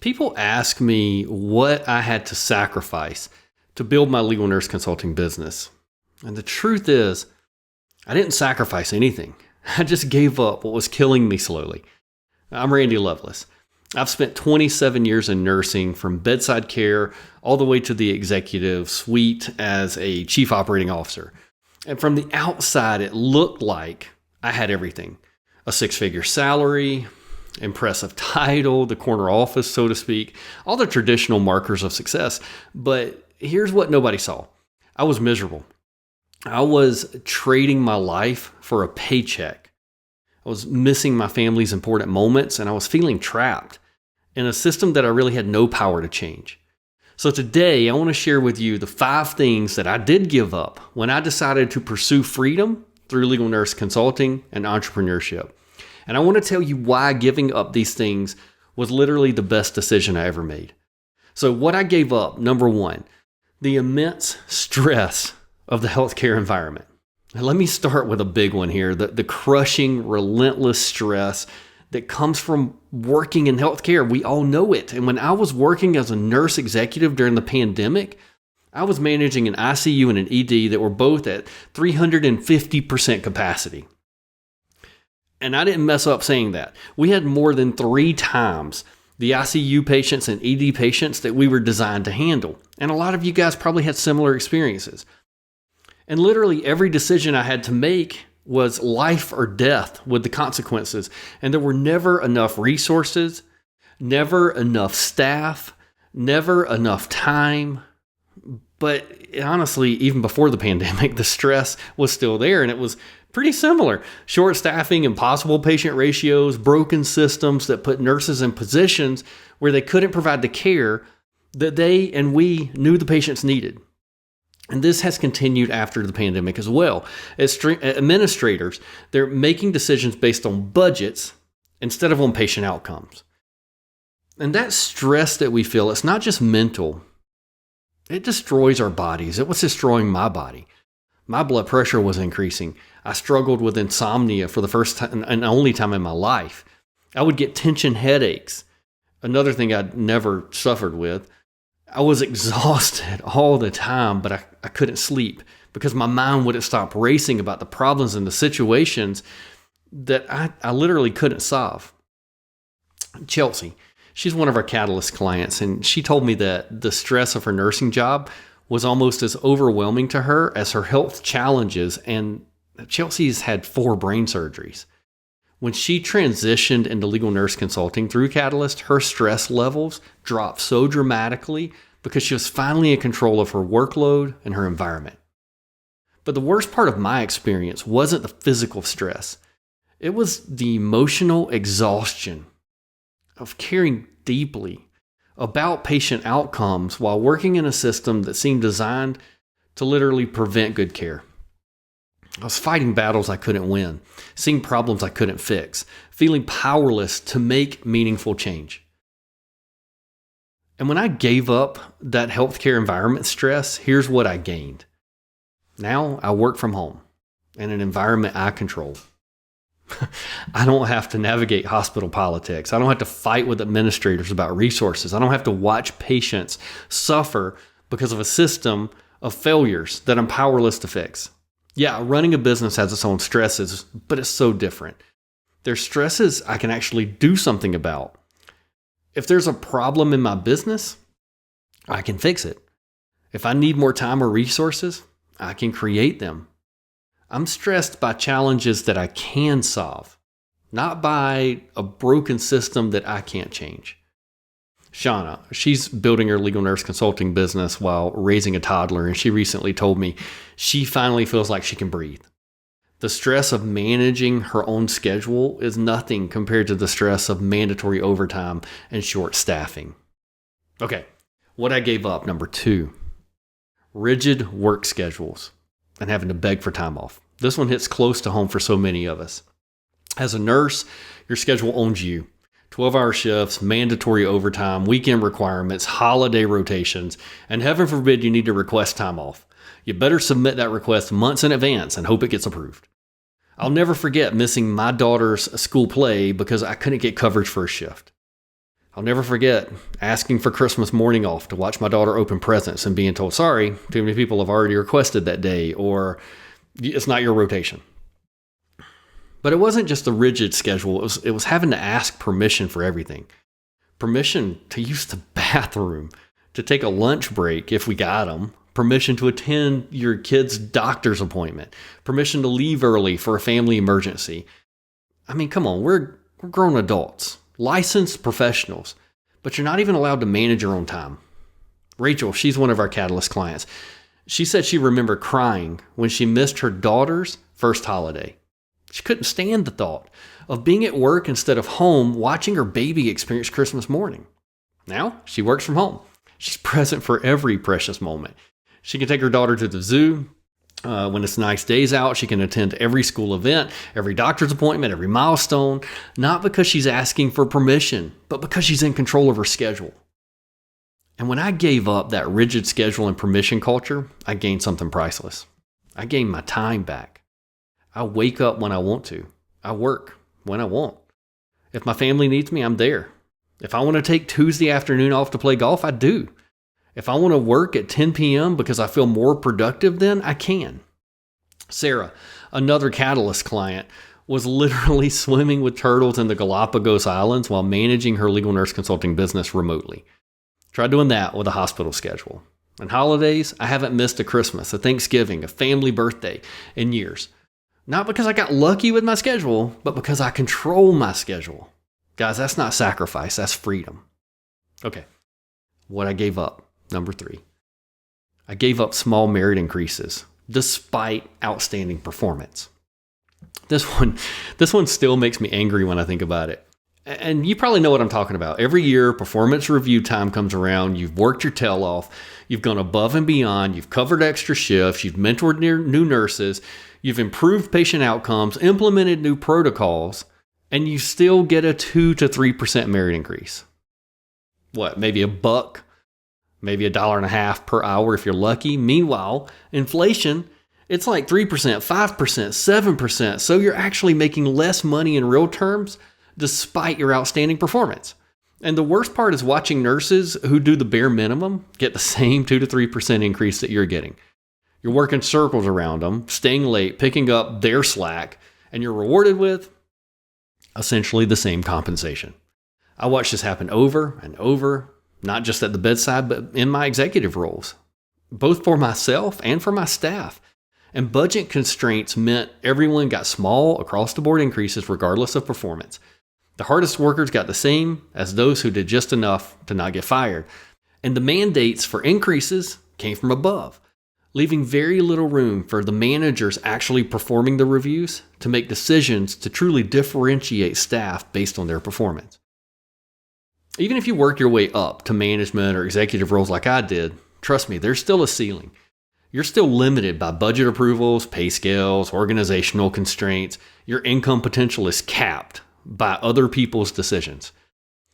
People ask me what I had to sacrifice to build my legal nurse consulting business. And the truth is, I didn't sacrifice anything. I just gave up what was killing me slowly. I'm Randy Lovelace. I've spent 27 years in nursing, from bedside care all the way to the executive suite as a chief operating officer. And from the outside, it looked like I had everything. A six-figure salary, impressive title, the corner office, so to speak, all the traditional markers of success. But here's what nobody saw. I was miserable. I was trading my life for a paycheck. I was missing my family's important moments, and I was feeling trapped in a system that I really had no power to change. So today, I want to share with you the 5 things that I did give up when I decided to pursue freedom through legal nurse consulting and entrepreneurship. And I want to tell you why giving up these things was literally the best decision I ever made. So what I gave up, number 1, the immense stress of the healthcare environment. Now, let me start with a big one here, the crushing, relentless stress that comes from working in healthcare. We all know it. And when I was working as a nurse executive during the pandemic, I was managing an ICU and an ED that were both at 350% capacity. And I didn't mess up saying that. We had more than 3 times the ICU patients and ED patients that we were designed to handle. And a lot of you guys probably had similar experiences. And literally every decision I had to make was life or death with the consequences. And there were never enough resources, never enough staff, never enough time. But honestly, even before the pandemic, the stress was still there, and it was pretty similar. Short staffing, impossible patient ratios, broken systems that put nurses in positions where they couldn't provide the care that they and we knew the patients needed. And this has continued after the pandemic as well. As administrators, they're making decisions based on budgets instead of on patient outcomes. And that stress that we feel, it's not just mental. It destroys our bodies. It was destroying my body. My blood pressure was increasing. I struggled with insomnia for the first time and only time in my life. I would get tension headaches, another thing I'd never suffered with. I was exhausted all the time, but I couldn't sleep because my mind wouldn't stop racing about the problems and the situations that I literally couldn't solve. Chelsea, she's one of our Catalyst clients, and she told me that the stress of her nursing job was almost as overwhelming to her as her health challenges, and Chelsea's had 4 brain surgeries. When she transitioned into legal nurse consulting through Catalyst, her stress levels dropped so dramatically because she was finally in control of her workload and her environment. But the worst part of my experience wasn't the physical stress. It was the emotional exhaustion of caring deeply about patient outcomes while working in a system that seemed designed to literally prevent good care. I was fighting battles I couldn't win, seeing problems I couldn't fix, feeling powerless to make meaningful change. And when I gave up that healthcare environment stress, here's what I gained. Now I work from home in an environment I control. I don't have to navigate hospital politics. I don't have to fight with administrators about resources. I don't have to watch patients suffer because of a system of failures that I'm powerless to fix. Yeah, running a business has its own stresses, but it's so different. There's stresses I can actually do something about. If there's a problem in my business, I can fix it. If I need more time or resources, I can create them. I'm stressed by challenges that I can solve, not by a broken system that I can't change. Shauna, she's building her legal nurse consulting business while raising a toddler, and she recently told me she finally feels like she can breathe. The stress of managing her own schedule is nothing compared to the stress of mandatory overtime and short staffing. Okay, what I gave up, number 2, rigid work schedules and having to beg for time off. This one hits close to home for so many of us. As a nurse, your schedule owns you. 12-hour shifts, mandatory overtime, weekend requirements, holiday rotations, and heaven forbid you need to request time off. You better submit that request months in advance and hope it gets approved. I'll never forget missing my daughter's school play because I couldn't get coverage for a shift. I'll never forget asking for Christmas morning off to watch my daughter open presents and being told, sorry, too many people have already requested that day, or it's not your rotation. But it wasn't just a rigid schedule. It was having to ask permission for everything. Permission to use the bathroom, to take a lunch break if we got them, permission to attend your kid's doctor's appointment, permission to leave early for a family emergency. I mean, come on, we're grown adults, licensed professionals, but you're not even allowed to manage your own time. Rachel, she's one of our Catalyst clients. She said she remembered crying when she missed her daughter's first holiday. She couldn't stand the thought of being at work instead of home watching her baby experience Christmas morning. Now, she works from home. She's present for every precious moment. She can take her daughter to the zoo. When it's nice days out, she can attend every school event, every doctor's appointment, every milestone, not because she's asking for permission, but because she's in control of her schedule. And when I gave up that rigid schedule and permission culture, I gained something priceless. I gained my time back. I wake up when I want to. I work when I want. If my family needs me, I'm there. If I want to take Tuesday afternoon off to play golf, I do. If I want to work at 10 p.m. because I feel more productive then, I can. Sarah, another Catalyst client, was literally swimming with turtles in the Galapagos Islands while managing her legal nurse consulting business remotely. Try doing that with a hospital schedule. And holidays, I haven't missed a Christmas, a Thanksgiving, a family birthday in years. Not because I got lucky with my schedule, but because I control my schedule. Guys, that's not sacrifice, that's freedom. Okay, what I gave up. Number 3. I gave up small merit increases despite outstanding performance. This one still makes me angry when I think about it. And you probably know what I'm talking about. Every year, performance review time comes around. You've worked your tail off. You've gone above and beyond. You've covered extra shifts. You've mentored new nurses. You've improved patient outcomes, implemented new protocols, and you still get a 2 to 3% merit increase. What, maybe $1, maybe $1.50 per hour if you're lucky. Meanwhile, inflation, it's like 3%, 5%, 7%. So you're actually making less money in real terms despite your outstanding performance. And the worst part is watching nurses who do the bare minimum get the same 2 to 3% increase that you're getting. You're working circles around them, staying late, picking up their slack, and you're rewarded with essentially the same compensation. I watch this happen over and over, not just at the bedside, but in my executive roles, both for myself and for my staff. And budget constraints meant everyone got small across-the-board increases regardless of performance. The hardest workers got the same as those who did just enough to not get fired. And the mandates for increases came from above, leaving very little room for the managers actually performing the reviews to make decisions to truly differentiate staff based on their performance. Even if you work your way up to management or executive roles like I did, trust me, there's still a ceiling. You're still limited by budget approvals, pay scales, organizational constraints. Your income potential is capped by other people's decisions.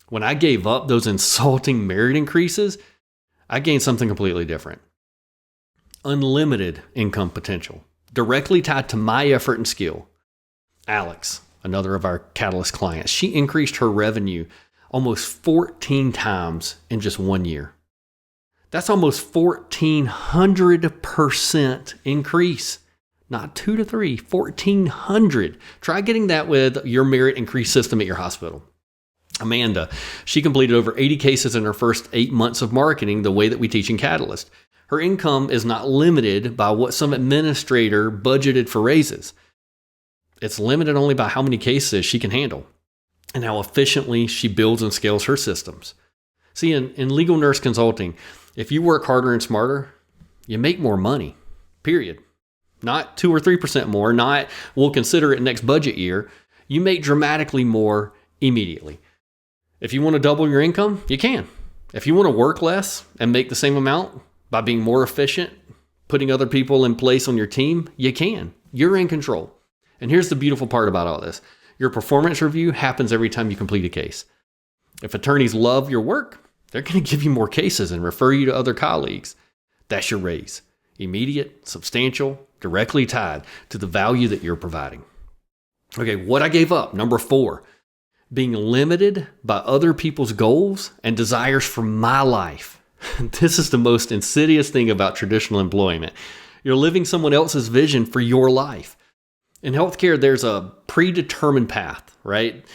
When I gave up those insulting merit increases, I gained something completely different. Unlimited income potential, directly tied to my effort and skill. Alex, another of our Catalyst clients, she increased her revenue almost 14 times in just 1 year. That's almost 1,400% increase. Not 2 to 3, 1,400. Try getting that with your merit increase system at your hospital. Amanda, she completed over 80 cases in her first 8 months of marketing the way that we teach in Catalyst. Her income is not limited by what some administrator budgeted for raises. It's limited only by how many cases she can handle and how efficiently she builds and scales her systems. See, in legal nurse consulting, if you work harder and smarter, you make more money, period. Not 2 or 3% more, not we'll consider it next budget year. You make dramatically more immediately. If you want to double your income, you can. If you want to work less and make the same amount by being more efficient, putting other people in place on your team, you can. You're in control. And here's the beautiful part about all this. Your performance review happens every time you complete a case. If attorneys love your work, they're going to give you more cases and refer you to other colleagues. That's your raise. Immediate, substantial, directly tied to the value that you're providing. Okay, what I gave up, number 4. being limited by other people's goals and desires for my life. This is the most insidious thing about traditional employment. You're living someone else's vision for your life. In healthcare, there's a predetermined path, right?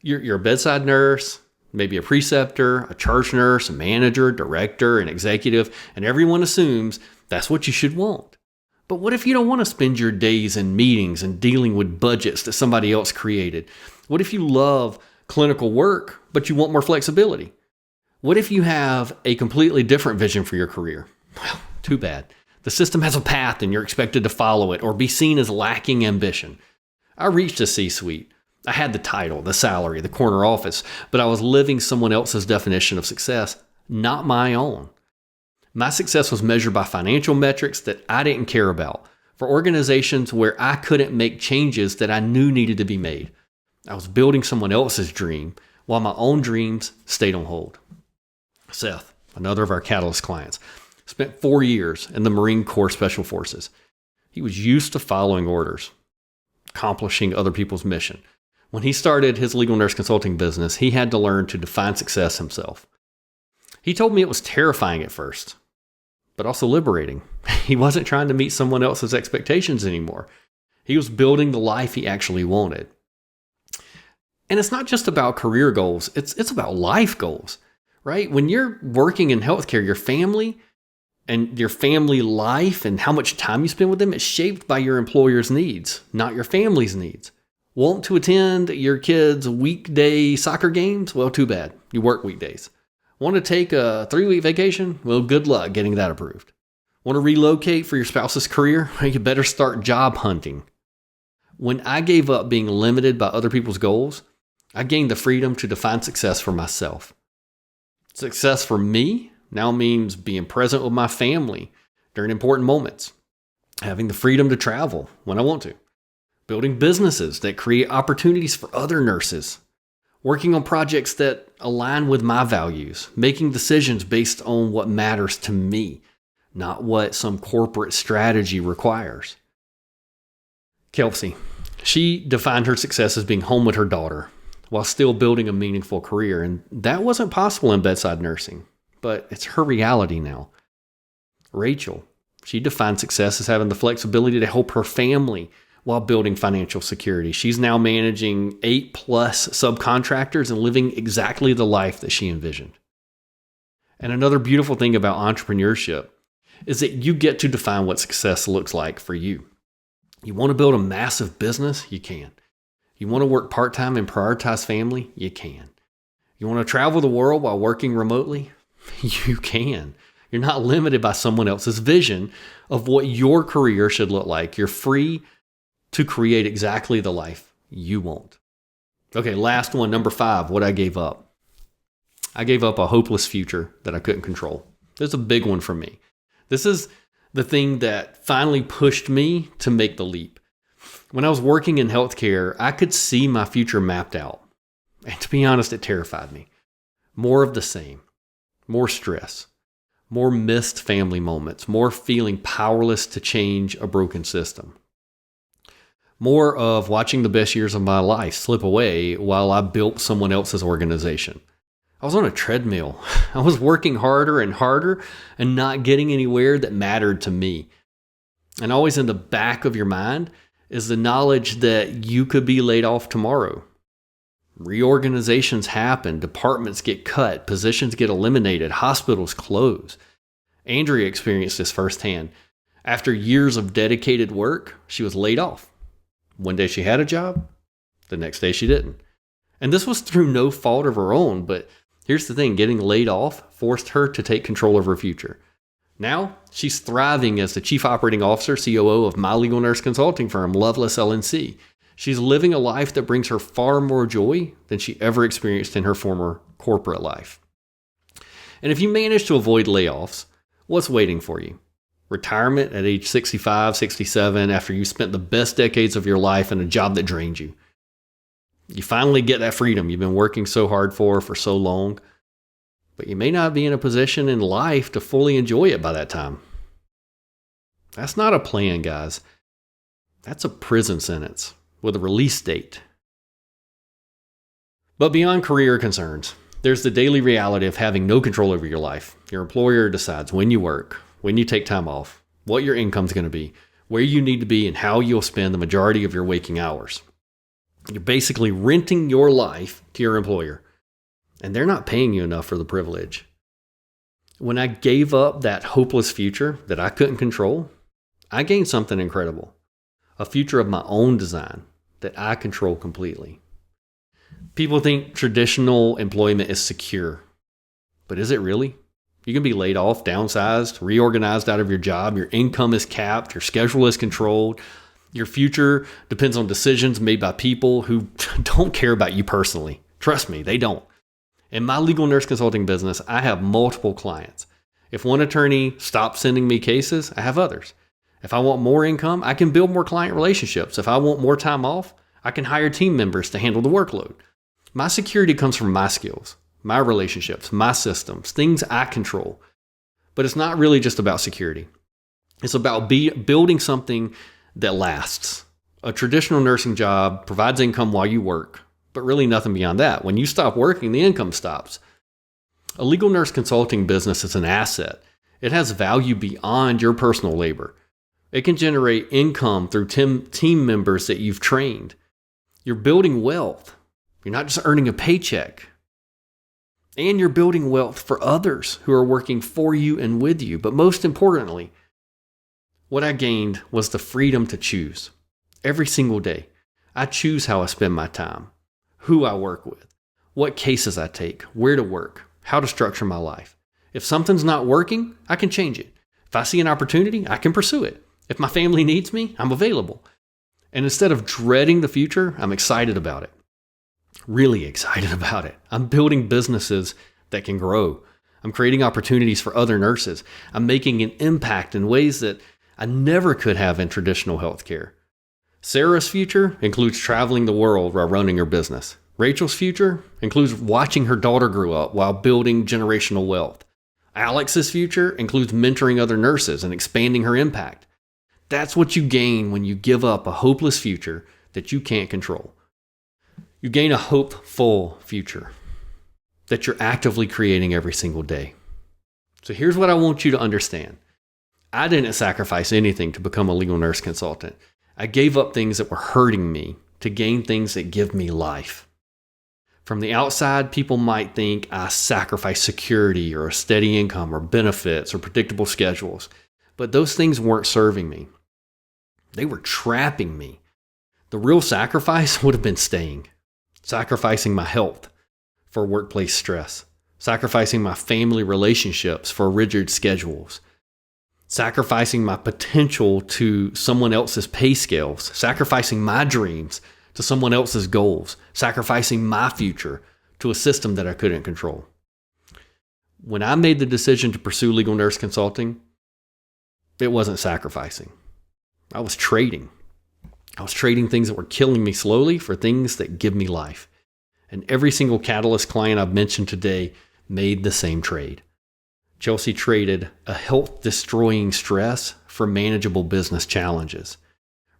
You're a bedside nurse, maybe a preceptor, a charge nurse, a manager, director, an executive, and everyone assumes that's what you should want. But what if you don't want to spend your days in meetings and dealing with budgets that somebody else created? What if you love clinical work, but you want more flexibility? What if you have a completely different vision for your career? Well, too bad. The system has a path and you're expected to follow it or be seen as lacking ambition. I reached a C-suite. I had the title, the salary, the corner office, but I was living someone else's definition of success, not my own. My success was measured by financial metrics that I didn't care about, for organizations where I couldn't make changes that I knew needed to be made. I was building someone else's dream while my own dreams stayed on hold. Seth, another of our Catalyst clients, spent 4 years in the Marine Corps Special Forces. He was used to following orders, accomplishing other people's mission. When he started his legal nurse consulting business, he had to learn to define success himself. He told me it was terrifying at first, but also liberating. He wasn't trying to meet someone else's expectations anymore. He was building the life he actually wanted. And it's not just about career goals, it's about life goals, right? When you're working in healthcare, your family and your family life and how much time you spend with them is shaped by your employer's needs, not your family's needs. Want to attend your kids' weekday soccer games? Well, too bad. You work weekdays. Want to take a 3-week vacation? Well, good luck getting that approved. Want to relocate for your spouse's career? Well, you better start job hunting. When I gave up being limited by other people's goals, I gained the freedom to define success for myself. Success for me now means being present with my family during important moments, having the freedom to travel when I want to, building businesses that create opportunities for other nurses, working on projects that align with my values, making decisions based on what matters to me, not what some corporate strategy requires. Kelsey, she defined her success as being home with her daughter while still building a meaningful career, and that wasn't possible in bedside nursing, but it's her reality now. Rachel, she defined success as having the flexibility to help her family while building financial security. She's now managing 8+ subcontractors and living exactly the life that she envisioned. And another beautiful thing about entrepreneurship is that you get to define what success looks like for you. You want to build a massive business? You can. You want to work part-time and prioritize family? You can. You want to travel the world while working remotely? You can. You're not limited by someone else's vision of what your career should look like. You're free to create exactly the life you want. Okay, last one, number 5, what I gave up. I gave up a hopeless future that I couldn't control. This is a big one for me. This is the thing that finally pushed me to make the leap. When I was working in healthcare, I could see my future mapped out. And to be honest, it terrified me. More of the same. More stress. More missed family moments. More feeling powerless to change a broken system. More of watching the best years of my life slip away while I built someone else's organization. I was on a treadmill. I was working harder and harder and not getting anywhere that mattered to me. And always in the back of your mind is the knowledge that you could be laid off tomorrow. Reorganizations happen, departments get cut, positions get eliminated, hospitals close. Andrea experienced this firsthand. After years of dedicated work, she was laid off. One day she had a job, the next day she didn't. And this was through no fault of her own, but here's the thing, getting laid off forced her to take control of her future. Now, she's thriving as the Chief Operating Officer, COO of my legal nurse consulting firm, Loveless LNC. She's living a life that brings her far more joy than she ever experienced in her former corporate life. And if you manage to avoid layoffs, what's waiting for you? Retirement at age 65, 67, after you spent the best decades of your life in a job that drained you. You finally get that freedom you've been working so hard for so long, but you may not be in a position in life to fully enjoy it by that time. That's not a plan, guys. That's a prison sentence with a release date. But beyond career concerns, there's the daily reality of having no control over your life. Your employer decides when you work, when you take time off, what your income's going to be, where you need to be, and how you'll spend the majority of your waking hours. You're basically renting your life to your employer, and they're not paying you enough for the privilege. When I gave up that hopeless future that I couldn't control, I gained something incredible, a future of my own design that I control completely. People think traditional employment is secure, but is it really? You can be laid off, downsized, reorganized out of your job. Your income is capped. Your schedule is controlled. Your future depends on decisions made by people who don't care about you personally. Trust me, they don't. In my legal nurse consulting business, I have multiple clients. If one attorney stops sending me cases, I have others. If I want more income, I can build more client relationships. If I want more time off, I can hire team members to handle the workload. My security comes from my skills, my relationships, my systems, things I control. But it's not really just about security. It's about building something that lasts. A traditional nursing job provides income while you work, but really nothing beyond that. When you stop working, the income stops. A legal nurse consulting business is an asset. It has value beyond your personal labor. It can generate income through team members that you've trained. You're building wealth. You're not just earning a paycheck. And you're building wealth for others who are working for you and with you. But most importantly, what I gained was the freedom to choose. Every single day, I choose how I spend my time, who I work with, what cases I take, where to work, how to structure my life. If something's not working, I can change it. If I see an opportunity, I can pursue it. If my family needs me, I'm available. And instead of dreading the future, I'm excited about it. Really excited about it. I'm building businesses that can grow. I'm creating opportunities for other nurses. I'm making an impact in ways that I never could have in traditional healthcare. Sarah's future includes traveling the world while running her business. Rachel's future includes watching her daughter grow up while building generational wealth. Alex's future includes mentoring other nurses and expanding her impact. That's what you gain when you give up a hopeless future that you can't control. You gain a hopeful future that you're actively creating every single day. So here's what I want you to understand. I didn't sacrifice anything to become a legal nurse consultant. I gave up things that were hurting me to gain things that give me life. From the outside, people might think I sacrificed security or a steady income or benefits or predictable schedules, but those things weren't serving me. They were trapping me. The real sacrifice would have been staying. Sacrificing my health for workplace stress, sacrificing my family relationships for rigid schedules, sacrificing my potential to someone else's pay scales, sacrificing my dreams to someone else's goals, sacrificing my future to a system that I couldn't control. When I made the decision to pursue legal nurse consulting, it wasn't sacrificing. I was trading. I was trading things that were killing me slowly for things that give me life. And every single Catalyst client I've mentioned today made the same trade. Chelsea traded a health-destroying stress for manageable business challenges.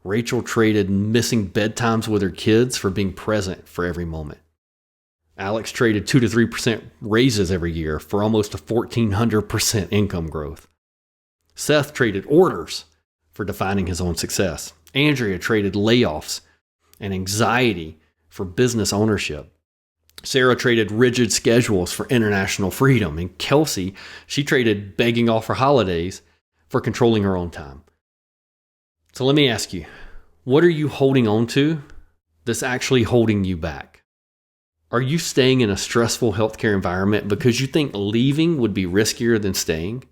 Rachel traded missing bedtimes with her kids for being present for every moment. Alex traded 2 to 3% raises every year for almost a 1,400% income growth. Seth traded orders for defining his own success. Andrea traded layoffs and anxiety for business ownership. Sarah traded rigid schedules for international freedom. And Kelsey, she traded begging off for holidays for controlling her own time. So let me ask you, what are you holding on to that's actually holding you back? Are you staying in a stressful healthcare environment because you think leaving would be riskier than staying?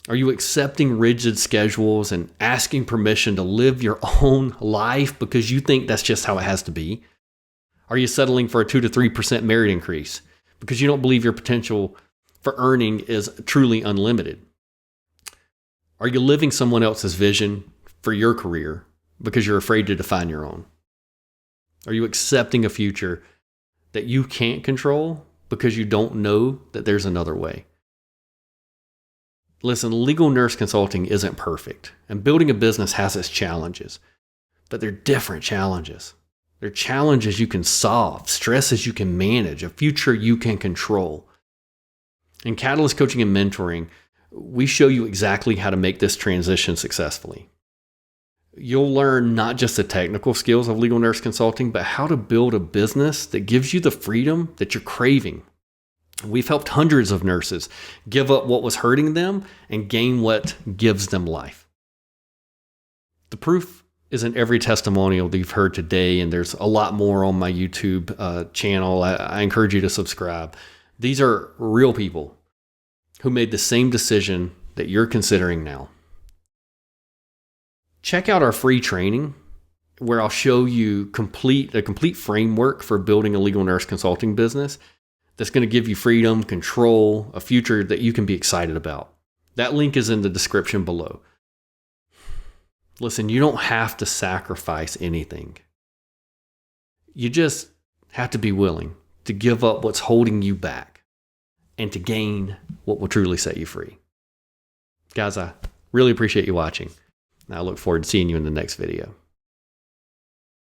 Are you accepting rigid schedules and asking permission to live your own life because you think that's just how it has to be? Are you settling for a 2 to 3% merit increase because you don't believe your potential for earning is truly unlimited? Are you living someone else's vision for your career because you're afraid to define your own? Are you accepting a future that you can't control because you don't know that there's another way? Listen, legal nurse consulting isn't perfect, and building a business has its challenges, but they're different challenges. They're challenges you can solve, stresses you can manage, a future you can control. In Catalyst Coaching and Mentoring, we show you exactly how to make this transition successfully. You'll learn not just the technical skills of legal nurse consulting, but how to build a business that gives you the freedom that you're craving. We've helped hundreds of nurses give up what was hurting them and gain what gives them life. The proof is in every testimonial that you've heard today, and there's a lot more on my YouTube channel. I encourage you to subscribe. These are real people who made the same decision that you're considering now. Check out our free training where I'll show you a complete framework for building a legal nurse consulting business that's going to give you freedom, control, a future that you can be excited about. That link is in the description below. Listen, you don't have to sacrifice anything. You just have to be willing to give up what's holding you back and to gain what will truly set you free. Guys, I really appreciate you watching. I look forward to seeing you in the next video.